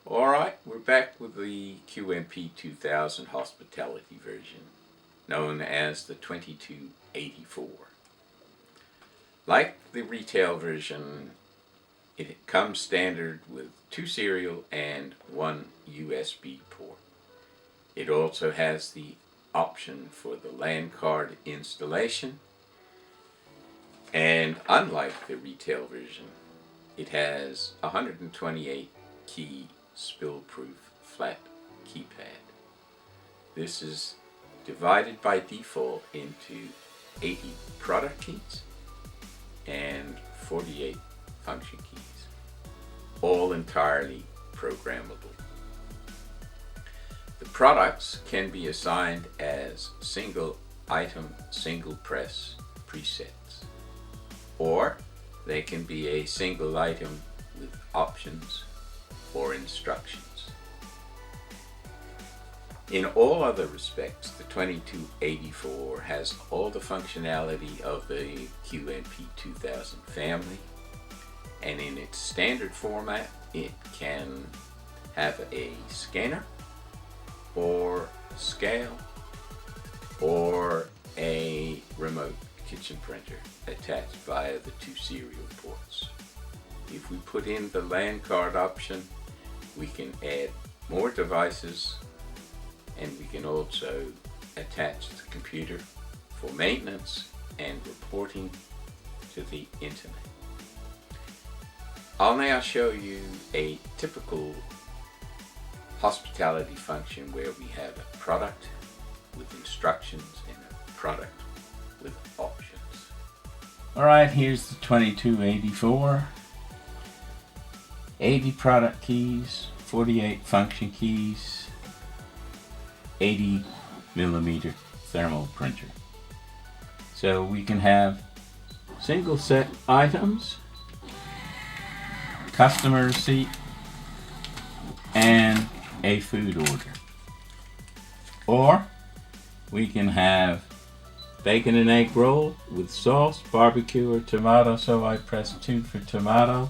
Alright, we're back with the QMP 2000 hospitality version, known as the 2284. Like the retail version, it comes standard with 2 serial and 1 USB port. It also has the option for the LAN card installation, and unlike the retail version, it has 128 key spill-proof flat keypad. This is divided by default into 80 product keys and 48 function keys, all entirely programmable. The products can be assigned as single item, single press presets, or they can be a single item with options or instructions. In all other respects, the 2284 has all the functionality of the QMP 2000 family, and in its standard format it can have a scanner or scale or a remote kitchen printer attached via the 2 serial ports. If we put in the LAN card option, we can add more devices, and we can also attach the computer for maintenance and reporting to the internet. I'll now show you a typical hospitality function where we have a product with instructions and a product with options. Alright, here's the 2284. 80 product keys, 48 function keys, 80 millimeter thermal printer. So we can have single set items, customer receipt, and a food order. Or we can have bacon and egg roll with sauce, barbecue, or tomato, so I press 2 for tomato.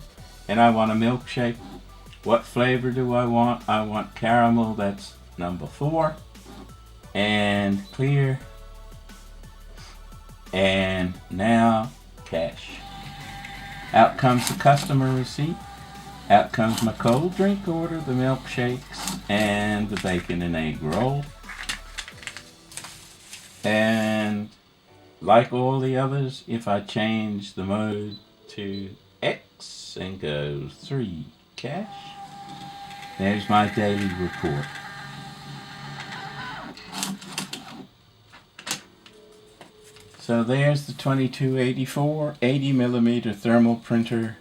And I want a milkshake. What flavor do I want? I want caramel, that's number 4. And clear. And now cash. Out comes the customer receipt. Out comes my cold drink order, the milkshakes, and the bacon and egg roll. And like all the others, if I change the mode to X and go 3 cash, there's my daily report. So there's the 2284 80 millimeter thermal printer.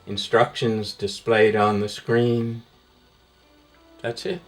Instructions displayed on the screen. That's it.